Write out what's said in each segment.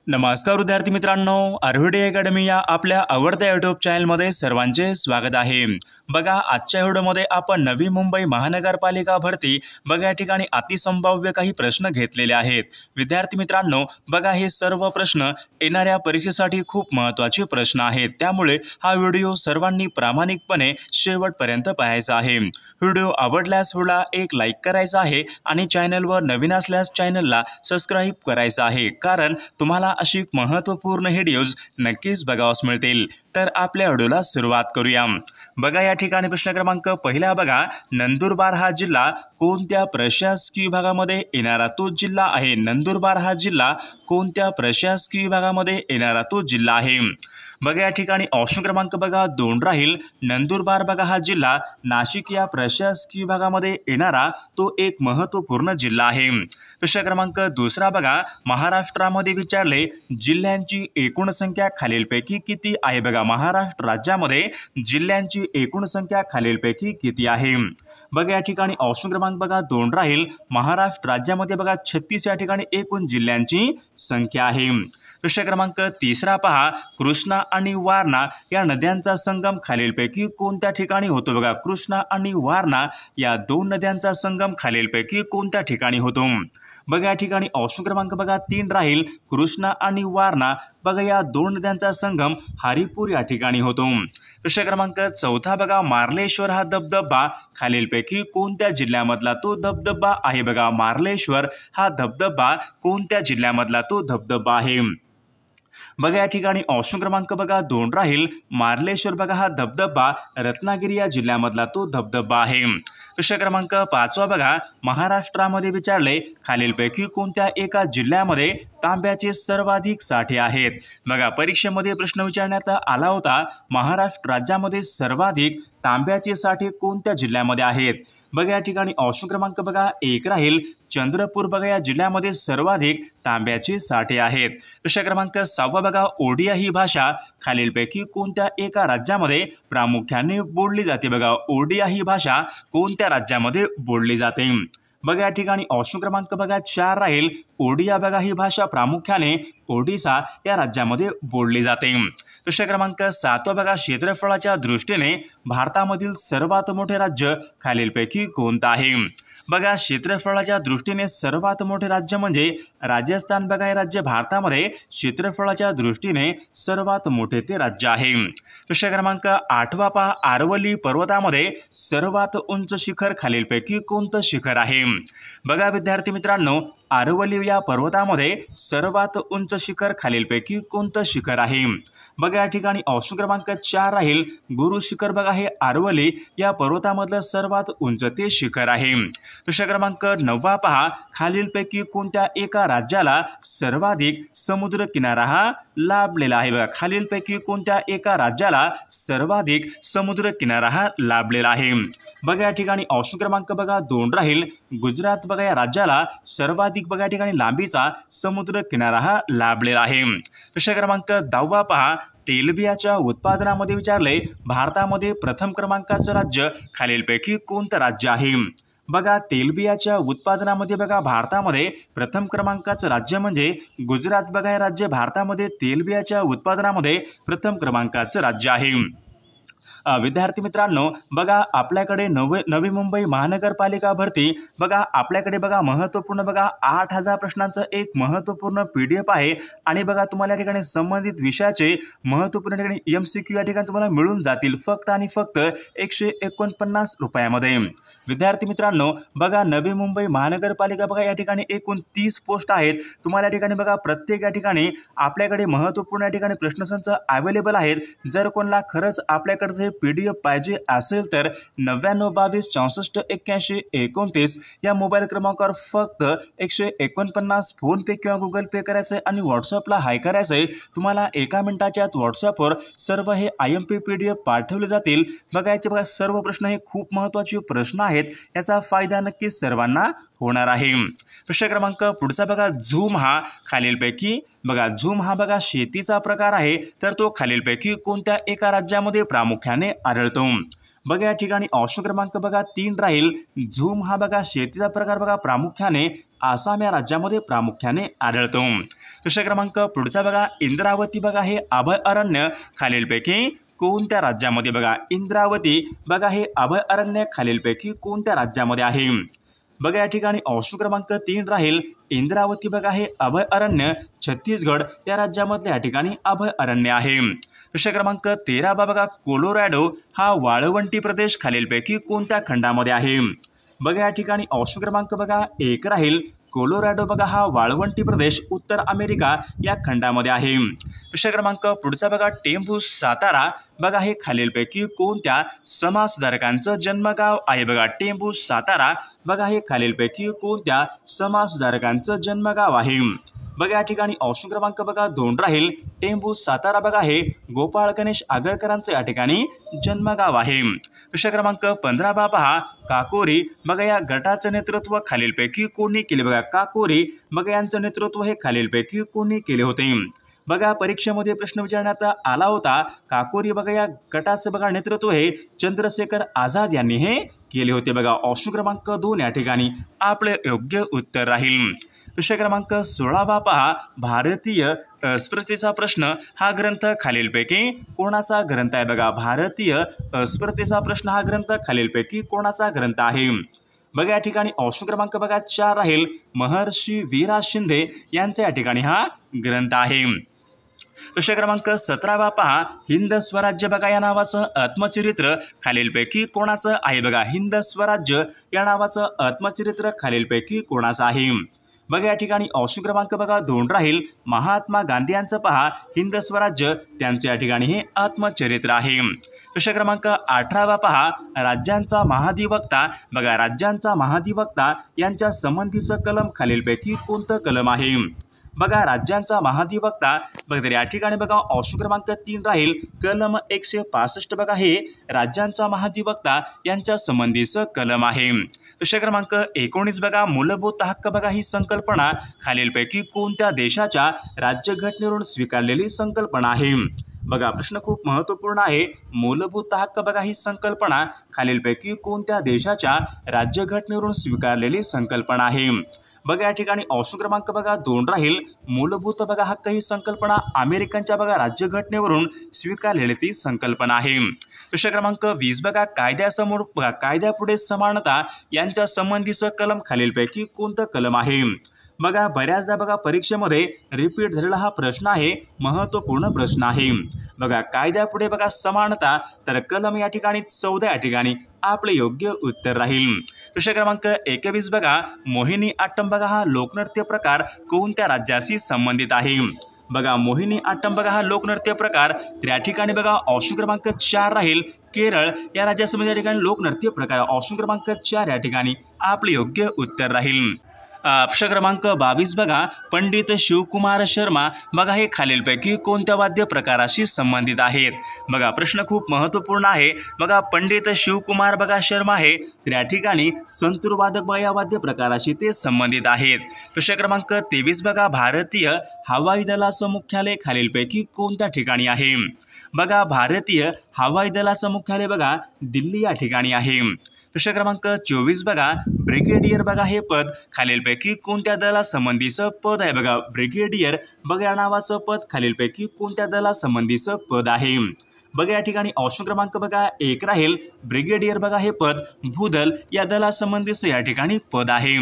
नमस्कार विद्यार्थी मित्रांनो, आरव्हीडी अकॅडमी या आपल्या आवडत्या यूट्यूब चॅनलमध्ये सर्वांचे स्वागत आहे। बघा, आजच्या व्हिडिओमध्ये आपण नवी मुंबई महानगरपालिका भरती बघा या ठिकाणी अतिसंभाव्य काही प्रश्न घेतलेले आहेत। विद्यार्थी मित्रांनो, बघा हे सर्व प्रश्न येणाऱ्या परीक्षेसाठी खूप महत्त्वाचे प्रश्न आहेत, त्यामुळे हा व्हिडिओ सर्वांनी प्रामाणिकपणे शेवटपर्यंत पाहायचा आहे। व्हिडिओ आवडल्यास व्हिडिओला एक लाईक करायचा आहे आणि चॅनलवर नवीन असल्यास चॅनलला सबस्क्राइब करायचं आहे, कारण तुम्हाला अशी महत्त्वपूर्ण व्हिडिओज नक्कीच बघावयास मिळतील। तर आपल्या व्हिडिओला सुरुवात करूया। बघा या ठिकाणी प्रश्न क्रमांक पहिला बघा, नंदुरबार हा जिल्हा कोणत्या प्रशासकीय विभागामध्ये येणारा तो जिल्हा आहे? नंदुरबार हा जिल्हा कोणत्या प्रशासकीय विभागामध्ये येणारा तो जिल्हा आहे? बघा या ठिकाणी ऑप्शन क्रमांक बघा 2 राहील। नंदुरबार बघा हा जिल्हा नाशिक या प्रशासकीय विभागामध्ये येणारा तो एक महत्त्वपूर्ण जिल्हा आहे। प्रश्न क्रमांक दुसरा बघा, महाराष्ट्रामध्ये विचारले जिल्ह्यांची एकूण संख्या खालीलपैकी किती आहे? बघा, महाराष्ट्र राज्यामध्ये जिल्ह्यांची एकूण संख्या खालीलपैकी किती आहे? बघा या ठिकाणी ऑप्शन क्रमांक बघा 2 राहील। महाराष्ट्र राज्यामध्ये बघा 36 या ठिकाणी एकूण जिल्ह्यांची संख्या आहे। प्रश्न क्रमांक तिसरा पहा, कृष्णा आणि वारणा या नद्यांचा संगम खालीलपैकी कोणत्या ठिकाणी होतो? बघा, कृष्णा आणि वारणा या दोन नद्यांचा संगम खालीलपैकी कोणत्या ठिकाणी होतो? बघा या ठिकाणी ऑप्शन क्रमांक बघा 3 राहील। कृष्णा आणि वारणा बघा या दोन नद्यांचा संगम हरिपूर या ठिकाणी होतो। प्रश्न क्रमांक चौथा बघा, मार्लेश्वर हा धबधबा खालीलपैकी कोणत्या जिल्ह्यामधला तो धबधबा आहे? बघा, मार्लेश्वर हा धबधबा कोणत्या जिल्ह्यामधला तो धबधबा आहे? बघा या ठिकाणी ऑप्शन क्रमांक बघा 2 राहील। मार्लेश्वर बघा हा धबधबा रत्नागिरी या जिल्ह्यामधला तो धबधबा आहे। प्रश्न क्रमांक 5 बघा, महाराष्ट्रामध्ये विचारले खालीलपैकी कोणत्या एका जिल्ह्यामध्ये तांब्याचे सर्वाधिक साठे आहेत? बघा, परीक्षेमध्ये प्रश्न विचारण्यात आला होता, महाराष्ट्र राज्यामध्ये सर्वाधिक तांब्याचे साठे कोणत्या जिल्ह्यामध्ये आहेत? बघा या ठिकाणी ऑप्शन क्रमांक बघा 1 राहील। चंद्रपूर बघा या जिल्ह्यामध्ये सर्वाधिक तांब्याचे साठे आहेत। प्रश्न क्रमांक 6 बघा, ओडिया ही भाषा खालीलपैकी कोणत्या एका राज्यामध्ये प्रामुख्याने बोलली जाते? बघा, ओडिया ही भाषा कोणत्या राज्यामध्ये बोलली जाते? बघा या ठिकाणी ऑप्शन क्रमांक बघा 4 राहील। ओडिया बघा ही भाषा प्रामुख्याने ओडिशा या राज्यामध्ये बोलली जाते। प्रश्न क्रमांक 7 बघा, क्षेत्रफळाच्या दृष्टीने भारतामधील सर्वात मोठे राज्य खालीलपैकी कोणतं आहे? बघा, क्षेत्रफळाच्या दृष्टीने सर्वात मोठे राज्य म्हणजे राजस्थान बघा हे राज्य भारतामध्ये क्षेत्रफळाच्या दृष्टीने सर्वात मोठे ते राज्य आहे। प्रश्न क्रमांक 8 पहा, आरवली पर्वतामध्ये सर्वात उंच शिखर खालीलपैकी कोणतं शिखर आहे? बघा विद्यार्थी मित्रांनो, आरवली या पर्वतामध्ये सर्वात उंच शिखर खालीलपैकी कोणतं शिखर आहे? बघा या ठिकाणी ऑप्शन क्रमांक 4 राहील। गुरु शिखर बघा हे आरवली या पर्वतामधलं सर्वात उंच ते शिखर आहे। प्रश्न क्रमांक 9 पहा, खालीलपैकी कोणत्या एका राज्याला सर्वाधिक समुद्र किनारा हा लाभलेला आहे? बघा, खालीलपैकी कोणत्या एका राज्याला सर्वाधिक समुद्र किनारा हा लाभलेला आहे? बघा या ठिकाणी ऑप्शन क्रमांक बघा 2 राहील। गुजरात बघा या राज्याला सर्वाधिक बघा या ठिकाणी लांबीचा समुद्र किनारा हा लाभलेला आहे। प्रश्न क्रमांक 10 पहा, तेलबियाच्या उत्पादनामध्ये विचारले भारतामध्ये प्रथम क्रमांकाचं राज्य खालीलपैकी कोणतं राज्य आहे? बघा, तेलबियाच्या उत्पादनामध्ये बघा भारतामध्ये प्रथम क्रमांकाचं राज्य म्हणजे गुजरात बघा हे राज्य भारतामध्ये तेलबियाच्या उत्पादनामध्ये प्रथम क्रमांकाचं राज्य आहे। विद्यार्थी मित्रांनो, बघा आपल्याकडे नवी मुंबई महानगरपालिका भरती बघा आपल्याकडे बघा महत्त्वपूर्ण बघा 8000 प्रश्नांचं एक महत्त्वपूर्ण PDF आहे आणि बघा तुम्हाला या ठिकाणी संबंधित विषयाचे महत्त्वपूर्ण ठिकाणी MCQ या ठिकाणी तुम्हाला मिळून जातील फक्त आणि फक्त 149 रुपयामध्ये। विद्यार्थी मित्रांनो, बघा नवी मुंबई महानगरपालिका बघा या ठिकाणी एकूण 30 पोस्ट आहेत। तुम्हाला या ठिकाणी बघा प्रत्येक या ठिकाणी आपल्याकडे महत्त्वपूर्ण या ठिकाणी प्रश्नसंच अवेलेबल आहेत। जर कोणाला खरंच आपल्याकडे PDF पाहिजे असेल तर 9922 64 81 29 या मोबाईल क्रमांकावर फक्त 149 फोन पे किंवा गुगल पे करायचं आहे आणि व्हॉट्सअपला हाय करायचं आहे। तुम्हाला 1 मिनिटाच्या आत व्हॉट्सअपवर सर्व हे IMP PDF पाठवले जातील। बघायचे बघा सर्व प्रश्न हे खूप महत्त्वाचे प्रश्न आहेत, याचा फायदा नक्कीच सर्वांना होणार आहे। प्रश्न क्रमांक पुढचा बघा, झूम हा खालीलपैकी बघा झूम हा बघा शेतीचा प्रकार आहे, तर तो खालीलपैकी कोणत्या एका राज्यामध्ये प्रामुख्याने आढळतो? बघा या ठिकाणी ऑप्शन क्रमांक बघा 3 राहील। झूम हा बघा शेतीचा प्रकार बघा प्रामुख्याने आसाम या राज्यामध्ये प्रामुख्याने आढळतो। प्रश्न क्रमांक पुढचा बघा, इंद्रावती बघा हे अभयारण्य खालीलपैकी कोणत्या राज्यामध्ये बघा इंद्रावती बघा हे अभयारण्य खालीलपैकी कोणत्या राज्यामध्ये आहे? बघा या ठिकाणी ऑप्शन क्रमांक 3 राहील। इंद्रावती बघा हे अभयारण्य छत्तीसगड या राज्यामधले या ठिकाणी अभयारण्य आहे। प्रश्न क्रमांक 13 बघा, कोलोरॅडो हा वाळवंटी प्रदेश खालीलपैकी कोणत्या खंडामध्ये आहे? बघा या ठिकाणी ऑप्शन क्रमांक बघा 1 राहील। कोलोरॅडो बघा हा वाळवंटी प्रदेश उत्तर अमेरिका या खंडामध्ये आहे। प्रश्न क्रमांक पुढचा बघा, टेंभू सातारा बघा हे खालीलपैकी कोणत्या समाजसुधारकांचं जन्मगाव आहे? बघा टेंभू सातारा बघा हे खालीलपैकी कोणत्या समाजसुधारकांचं जन्मगाव आहे? बघा या ठिकाणी ऑप्शन क्रमांक बघा 2 राहील। टेंभू सातारा बघा हे गोपाळ गणेश आगरकरांचं या ठिकाणी जन्मगाव आहे। प्रश्न क्रमांक 15 पहा, काकोरी बघा या गटाचं नेतृत्व खालीलपैकी कोणी केले? बघा काकोरी बघा यांचं नेतृत्व हे खालीलपैकी कोणी केले होते? बघा परीक्षेमध्ये प्रश्न विचारण्यात आला होता। काकोरी बघा या गटाचं बघा नेतृत्व हे चंद्रशेखर आझाद यांनी हे केले होते। बघा ऑप्शन क्रमांक 2 या ठिकाणी आपले योग्य उत्तर राहील। प्रश्न क्रमांक 16 पहा, भारतीय स्मृतीचा प्रश्न हा ग्रंथ खालीलपैकी कोणाचा ग्रंथ आहे? बघा भारतीय स्मृतीचा प्रश्न हा ग्रंथ खालीलपैकी कोणाचा ग्रंथ आहे? बघा या ठिकाणी ऑप्शन क्रमांक बघा 4 राहील। महर्षी वीरा शिंदे यांचा या ठिकाणी हा ग्रंथ आहे। प्रश्न क्रमांक 17 पहा, हिंद स्वराज्य बघा या नावाचं आत्मचरित्र खालीलपैकी कोणाचं आहे? बघा हिंद स्वराज्य या नावाचं आत्मचरित्र खालीलपैकी कोणाचं आहे? बघा या ठिकाणी ऑप्शन क्रमांक बघा 2 राहील। महात्मा गांधी यांचं पहा हिंद स्वराज्य त्यांचे या ठिकाणी हे आत्मचरित्र आहे। प्रश्न क्रमांक 18 पहा, राज्यांचा महाधिवक्ता बघा राज्यांचा महाधिवक्ता यांच्या संबंधीचं कलम खालीलपैकी कोणतं कलम आहे? बघा राज्यांचा महाधिवक्ता बघा तर या ठिकाणी बघा ऑप्शन क्रमांक 3 राहील। कलम 165 बघा हे राज्यांचा महाधिवक्ता यांच्या संबंधीचं कलम आहे। प्रश्न क्रमांक 19 बघा, मूलभूत हक्क बघा ही संकल्पना खालीलपैकी कोणत्या देशाच्या राज्यघटनेवरून स्वीकारलेली संकल्पना आहे? बघा प्रश्न खूप महत्त्वपूर्ण आहे। मूलभूत हक्क बघा ही संकल्पना खालीलपैकी कोणत्या देशाच्या राज्यघटनेवरून स्वीकारलेली संकल्पना आहे? बघा या ठिकाणी ऑप्शन क्रमांक बघा 2 राहील। मूलभूत बघा हक्क ही संकल्पना अमेरिकनच्या बघा राज्यघटनेवरून स्वीकारलेली ती संकल्पना आहे। प्रश्न क्रमांक 20 बघा, कायद्यासमोर बघा कायद्यापुढे समानता यांच्या संबंधीचं कलम खालीलपैकी कोणतं कलम आहे? बघा बऱ्याचदा बघा परीक्षेमध्ये रिपीट झालेला हा प्रश्न आहे, महत्त्वपूर्ण प्रश्न आहे। बघा कायद्यापुढे बघा समानता तर कलम या ठिकाणी 14 या ठिकाणी आपले योग्य उत्तर राहील। प्रश्न क्रमांक 21 बघा, मोहिनी आट्टम बघा हा लोकनृत्य प्रकार कोणत्या राज्याशी संबंधित आहे? बघा मोहिनी आट्टम बघा हा लोकनृत्य प्रकार तर या ठिकाणी बघा ऑप्शन क्रमांक 4 राहील। केरळ या राज्यासंबंधी या ठिकाणी लोकनृत्य प्रकार ऑप्शन क्रमांक 4 या ठिकाणी आपले योग्य उत्तर राहील। प्रश्न क्रमांक 22 बघा, पंडित शिवकुमार शर्मा बघा हे खालीलपैकी कोणत्या वाद्य प्रकाराशी संबंधित आहेत? बघा प्रश्न खूप महत्त्वपूर्ण आहे। बघा पंडित शिवकुमार बघा शर्मा हे तर या ठिकाणी संतूर वादक बघा या वाद्य प्रकाराशी ते संबंधित आहेत। प्रश्न क्रमांक 23 बघा, भारतीय हवाई दलाचं मुख्यालय खालीलपैकी कोणत्या ठिकाणी आहे? बघा भारतीय हवाई दलाचं मुख्यालय बघा दिल्ली या ठिकाणी आहे। प्रश्न क्रमांक 24 बघा, ब्रिगेडियर बघा हे पद खालीलपैकी कोणत्या दलासंबंधीचं पद आहे? बघा ब्रिगेडियर बघा या नावाचं पद खालीलपैकी कोणत्या दलासंबंधीचं पद आहे? बघा या ठिकाणी ऑप्शन क्रमांक बघा 1 राहील। ब्रिगेडियर बघा हे पद भूदल या दलासंबंधीचं या ठिकाणी पद आहे।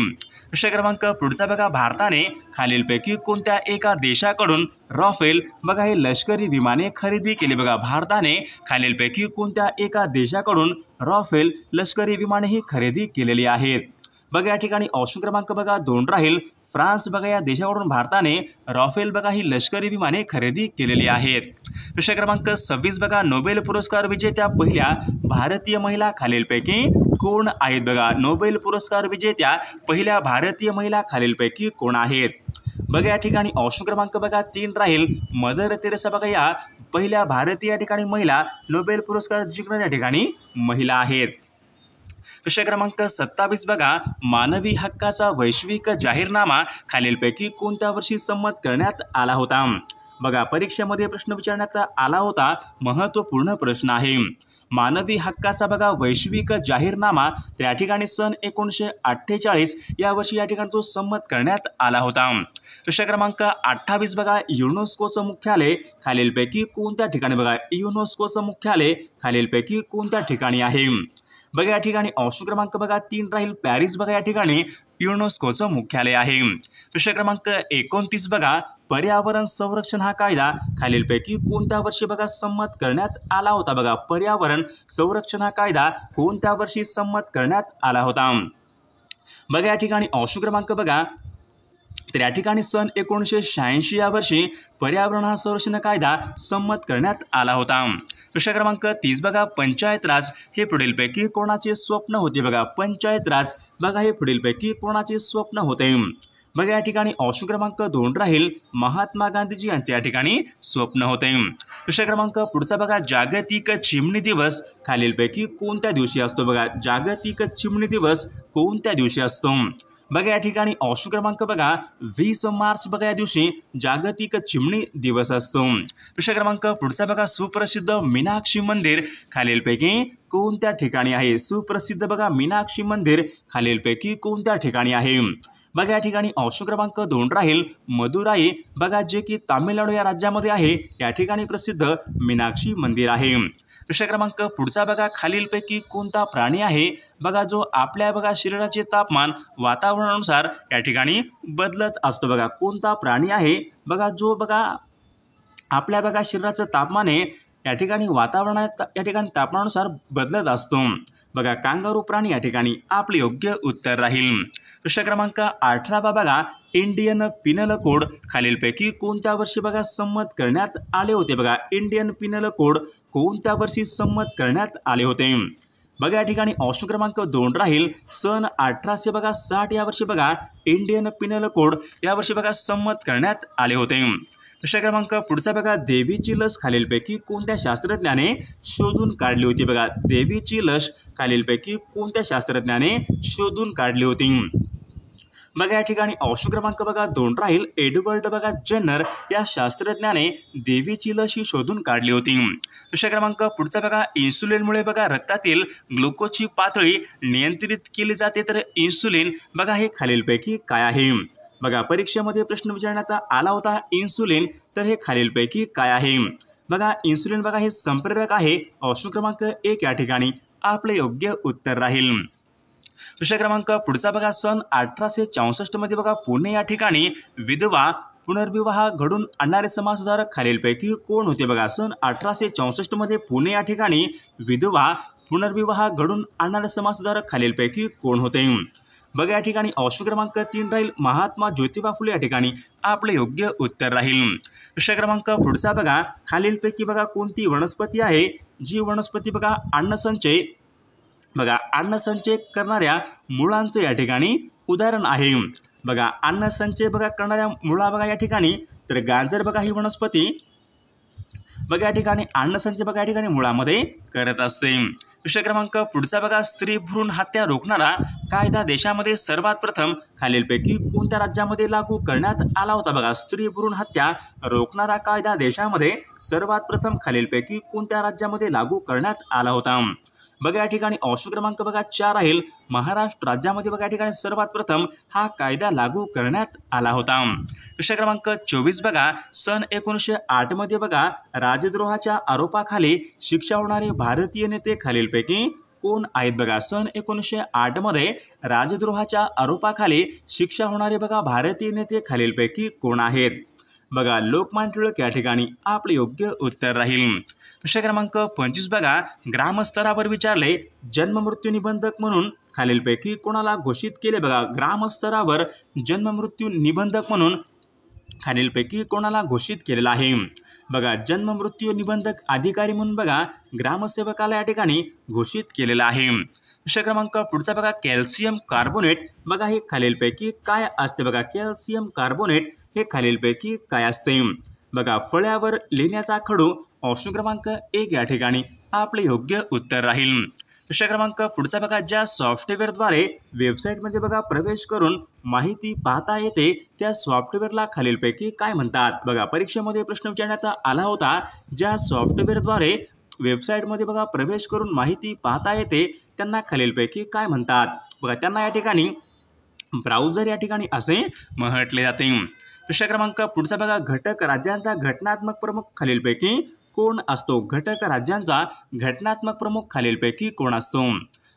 प्रश्न क्रमांक पुढचा बघा, भारताने खालीलपैकी कोणत्या एका देशाकडून राफेल बघा हे लष्करी विमाने खरेदी केली? बघा भारताने खालीलपैकी कोणत्या एका देशाकडून राफेल लष्करी विमाने ही खरेदी केलेली आहेत? बघा या ठिकाणी ऑप्शन क्रमांक बघा 2 राहील। फ्रान्स बघा या देशाकडून भारताने राफेल बघा ही लष्करी विमाने खरेदी केलेली आहेत। प्रश्न क्रमांक 26 बघा, नोबेल पुरस्कार विजेत्या पहिल्या भारतीय महिला खालीलपैकी कोण आहेत? बघा नोबेल पुरस्कार विजेत्या पहिल्या भारतीय महिला खालीलपैकी कोण आहेत? बघा या ठिकाणी ऑप्शन क्रमांक बघा 3 राहील। मदर तेरेसा बघा या पहिल्या भारतीय या ठिकाणी महिला नोबेल पुरस्कार जिंकणाऱ्या ठिकाणी महिला आहेत। प्रश्न क्रमांक 27 बघा, मानवी हक्काचा वैश्विक जाहीरनामा खालीलपैकी कोणत्या वर्षी संमत करण्यात आला होता? बघा, परीक्षेमध्ये प्रश्न विचारण्यात आला होता, महत्त्वपूर्ण प्रश्न आहे। मानवी हक्काचा बघा वैश्विक जाहीरनामा त्या ठिकाणी सन 1948 या वर्षी या ठिकाणी तो संमत करण्यात आला होता। प्रश्न क्रमांक 28 बघा, युनेस्कोचं मुख्यालय खालीलपैकी कोणत्या ठिकाणी? बघा, युनेस्कोचं मुख्यालय खालीलपैकी कोणत्या ठिकाणी आहे? बघा, या ठिकाणी ऑप्शन क्रमांक बघा 3 राहील, पॅरिस बघा या ठिकाणी युनेस्कोचं मुख्यालय आहे। प्रश्न क्रमांक 29 बघा, पर्यावरण संरक्षण हा कायदा खालीलपैकी कोणत्या वर्षी बघा संमत करण्यात आला होता? बघा, पर्यावरण संरक्षण हा कायदा कोणत्या वर्षी संमत करण्यात आला होता? बघा, या ठिकाणी ऑप्शन क्रमांक बघा तर या ठिकाणी सन 1986 या वर्षी पर्यावरण हा संरक्षण कायदा संमत करण्यात आला होता। प्रश्न क्रमांक 30 बघा, पंचायत राज हे पुढीलपैकी कोणाचे स्वप्न होते? बघा, पंचायत राज बघा हे पुढीलपैकी कोणाचे स्वप्न होते? बघा, या ठिकाणी ऑप्शन क्रमांक 2 राहील, महात्मा गांधीजी यांचे या ठिकाणी स्वप्न होते। प्रश्न क्रमांक पुढचा बघा, जागतिक चिमणी दिवस खालीलपैकी कोणत्या दिवशी असतो? बघा, जागतिक चिमणी दिवस कोणत्या दिवशी असतो? बघा, या ठिकाणी ऑप्शन क्रमांक बघा 20 मार्च बघा या दिवशी जागतिक चिमणी दिवस असतो। प्रश्न क्रमांक पुढचा बघा, सुप्रसिद्ध मीनाक्षी मंदिर खालीलपैकी कोणत्या ठिकाणी आहे? सुप्रसिद्ध बघा मीनाक्षी मंदिर खालीलपैकी कोणत्या ठिकाणी आहे? बघा, या ठिकाणी ऑप्शन क्रमांक 2 राहील, मदुराई बघा जे की तामिळनाडू या राज्यामध्ये आहे, या ठिकाणी प्रसिद्ध मीनाक्षी मंदिर आहे। प्रश्न क्रमांक पुढचा बघा, खालीलपैकी कोणता प्राणी आहे बघा जो आपल्या बघा शरीराचे तापमान वातावरणानुसार या ठिकाणी बदलत असतो? बघा, कोणता प्राणी आहे बघा जो बघा आपल्या बघा शरीराचं तापमान आहे या ठिकाणी वातावरणात या ठिकाणी तापमानानुसार बदलत असतो? बघा, कांगारू प्राणी या ठिकाणी आपले योग्य उत्तर राहील। प्रश्न क्रमांक 18 बघा, इंडियन पिनल कोड खालीलपैकी कोणत्या वर्षी बघा संमत करण्यात आले होते? बघा, इंडियन पिनल कोड कोणत्या वर्षी संमत करण्यात आले होते? बघा, या ठिकाणी ऑप्शन क्रमांक 2 राहील, सन 1860 बघा 60 या वर्षी बघा इंडियन पिनल कोड या वर्षी बघा संमत करण्यात आले होते। प्रश्न क्रमांक पुढचा बघा, देवीची लस खालीलपैकी कोणत्या शास्त्रज्ञाने शोधून काढली होती? बघा, देवीची लस खालीलपैकी कोणत्या शास्त्रज्ञाने शोधून काढली होती? बघा, या ठिकाणी ऑप्शन क्रमांक बघा 2 राहील, एडवर्ड बघा जेनर या शास्त्रज्ञाने देवीची लस ही शोधून काढली होती। प्रश्न क्रमांक पुढचा बघा, इन्सुलिनमुळे बघा रक्तातील ग्लुकोजची पातळी नियंत्रित केली जाते, तर इन्सुलिन बघा हे खालीलपैकी काय आहे? बघा, परीक्षेमध्ये प्रश्न विचारण्यात आला होता इन्सुलिन, तर हे खालीलपैकी काय आहे? बघा, इन्सुलिन बघा हे संप्रेरक आहे, ऑप्शन क्रमांक 1 या ठिकाणी आपले योग्य उत्तर राहील। प्रश्न क्रमांक पुढचा बघा, सन 1864 मध्ये बघा पुणे या ठिकाणी विधवा पुनर्विवाह घडून आणणारे समाजसुधारक खालीलपैकी कोण होते? बघा, सन 1864 मध्ये पुणे या ठिकाणी विधवा पुनर्विवाह घडून आणणारे समाजसुधारक खालीलपैकी कोण होते? बघा, या ठिकाणी ऑप्शन क्रमांक 3 राहील, महात्मा ज्योतिबा फुले या ठिकाणी आपले योग्य उत्तर राहील। प्रश्न क्रमांक पुढचा बघा, खालीलपैकी बघा कोणती वनस्पती आहे जी वनस्पती बघा अन्नसंचय बघा अन्नसंचय करणाऱ्या मुळांचं या ठिकाणी उदाहरण आहे? बघा, अन्नसंचय बघा करणाऱ्या मुळा बघा या ठिकाणी तर गाजर बघा ही वनस्पती बघा या ठिकाणी अन्नसंचय बघा या ठिकाणी मुळामध्ये करत असते। प्रश्न क्रमांक पुढचा बघा, स्त्री भ्रूण हत्या रोखणारा कायदा देशामध्ये सर्वात प्रथम खालीलपैकी कोणत्या राज्यामध्ये लागू करण्यात आला होता? बघा, स्त्री भ्रूण हत्या रोखणारा कायदा देशामध्ये सर्वात प्रथम खालीलपैकी कोणत्या राज्यामध्ये लागू करण्यात आला होता? बघा, या ठिकाणी ऑप्शन क्रमांक बघा 4 राहील, महाराष्ट्र राज्यामध्ये बघा या ठिकाणी सर्वात प्रथम हा कायदा लागू करण्यात आला होता। प्रश्न क्रमांक 24 बघा, सन 1908 मध्ये बघा राजद्रोहाच्या आरोपाखाली शिक्षा होणारे भारतीय नेते खालीलपैकी कोण आहेत? बघा, सन 1908 मध्ये राजद्रोहाच्या आरोपाखाली शिक्षा होणारे बघा भारतीय नेते खालीलपैकी कोण आहेत? बघा, लोकमान्य टिळक या ठिकाणी आपले योग्य उत्तर राहील। प्रश्न क्रमांक 25 बघा, ग्रामस्तरावर विचारले जन्ममृत्यू निबंधक म्हणून खालीलपैकी कोणाला घोषित केले? बघा, ग्रामस्तरावर जन्ममृत्यू निबंधक म्हणून खालीलपैकी कोणाला घोषित केलेला आहे? बघा, जन्ममृत्यू निबंधक अधिकारी म्हणून बघा ग्रामसेवकाला या ठिकाणी घोषित केलेला आहे। प्रश्न क्रमांक पुढचा बघा, कॅल्शियम कार्बोनेट बघा हे खालीलपैकी काय असते? बघा, कॅल्शियम कार्बोनेट हे खालीलपैकी काय असते? बघा, फळ्यावर लिहिण्याचा खडू ऑप्शन क्रमांक 1 या ठिकाणी आपले योग्य उत्तर राहील। प्रश्न क्रमांक पुढचा बघा, ज्या सॉफ्टवेअरद्वारे वेबसाईटमध्ये बघा प्रवेश करून माहिती पाहता येते त्या सॉफ्टवेअरला खालीलपैकी काय म्हणतात? बघा परीक्षेमध्ये प्रश्न विचारण्यात आला होता, ज्या सॉफ्टवेअरद्वारे वेबसाईटमध्ये बघा प्रवेश करून माहिती पाहता येते त्यांना खालीलपैकी काय म्हणतात? बघा त्यांना या ठिकाणी ब्राउझर या ठिकाणी असे म्हटले जाते. प्रश्न क्रमांक पुढचा बघा, घटक राज्यांचा घटनात्मक प्रमुख खालीलपैकी कोण असतो? घटक राज्यांचा घटनात्मक प्रमुख खालीलपैकी कोण असतो?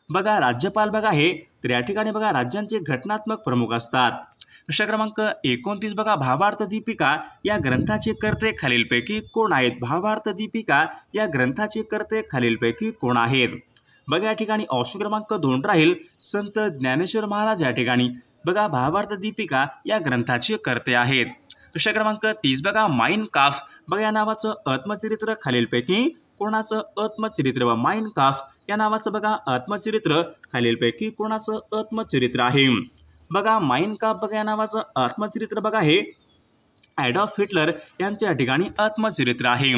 बघा राज्यपाल बघा हे तर या ठिकाणी बघा राज्यांचे घटनात्मक प्रमुख असतात. प्रश्न क्रमांक 29 बघा, भावार्थ दीपिका या ग्रंथाचे कर्ते खालीलपैकी कोण आहेत? भावार्थ दीपिका या ग्रंथाचे कर्ते खालीलपैकी कोण आहेत? बघा या ठिकाणी ऑप्शन क्रमांक 2 राहील संत ज्ञानेश्वर महाराज या ठिकाणी बघा भावार्थ दीपिका या ग्रंथाचे कर्ते आहेत. प्रश्न क्रमांक 30 बघा, माइन काफ बघा या नावाचं आत्मचरित्र खालीलपैकी कोणाचं आत्मचरित्र? व माइन काफ या नावाचं बघा आत्मचरित्र खालीलपैकी कोणाचं आत्मचरित्र आहे? बघा माइन काफ बघा या नावाचं आत्मचरित्र बघा हे ॲडॉल्फ हिटलर यांच्या ठिकाणी आत्मचरित्र आहे.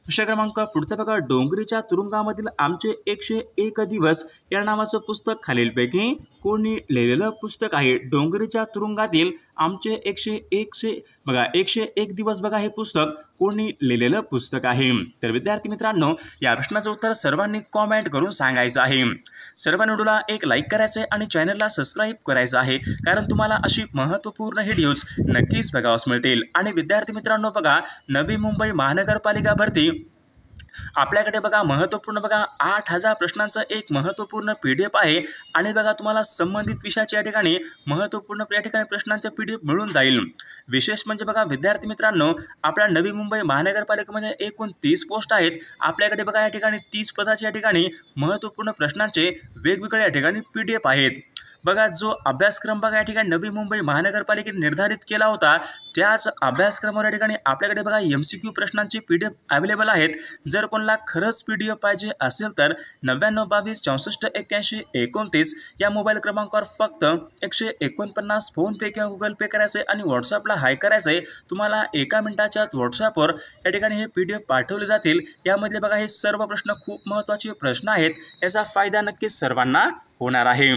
प्रश्न क्रमांक पुढचा बघा, डोंगरीच्या तुरुंगामधील आमचे 101 दिवस या नावाचं पुस्तक खालीलपैकी कोणी लिहिलेलं पुस्तक आहे? डोंगरीच्या तुरुंगातील आमचे 101 दिवस बघा हे पुस्तक कोणी लिहिलेलं पुस्तक आहे? तर विद्यार्थी मित्रांनो, या प्रश्नाचं उत्तर सर्वांनी कॉमेंट करून सांगायचं आहे. सर्वांनी व्हिडिओला एक लाईक करायचं आहे आणि चॅनलला सबस्क्राईब करायचं आहे, कारण तुम्हाला अशी महत्त्वपूर्ण व्हिडिओज नक्कीच बघावयास मिळतील. आणि विद्यार्थी मित्रांनो बघा, नवी मुंबई महानगरपालिका भरती आपल्याकडे बघा महत्त्वपूर्ण बघा 8000 प्रश्नांचं एक महत्त्वपूर्ण PDF आहे आणि बघा तुम्हाला संबंधित विषयाच्या या ठिकाणी महत्त्वपूर्ण या ठिकाणी प्रश्नांचं PDF मिळून जाईल. विशेष म्हणजे बघा विद्यार्थी मित्रांनो, आपल्या नवी मुंबई महानगरपालिकेमध्ये एकूण 30 पोस्ट आहेत. आपल्याकडे बघा या ठिकाणी 30 पदाच्या या ठिकाणी महत्त्वपूर्ण प्रश्नांचे वेगवेगळे या ठिकाणी PDF आहेत. बघा जो अभ्यासक्रम बघा या ठिकाणी नवी मुंबई महानगरपालिकेने निर्धारित केला होता त्याच अभ्यासक्रमावर या ठिकाणी आपल्याकडे बघा MCQ प्रश्नांचे PDF अवेलेबल आहेत. जर कोणाला खरंच PDF पाहिजे असेल तर 9922 64 81 29 या मोबाईल क्रमांकावर फक्त 149 फोनपे किंवा गुगल पे करायचे आणि व्हॉट्सअपला हाय करायचे. तुम्हाला 1 मिनिटाच्या व्हॉट्सअपवर या ठिकाणी हे PDF पाठवले जातील. यामधले बघा हे सर्व प्रश्न खूप महत्त्वाचे प्रश्न आहेत. याचा फायदा नक्कीच सर्वांना होणार आहे.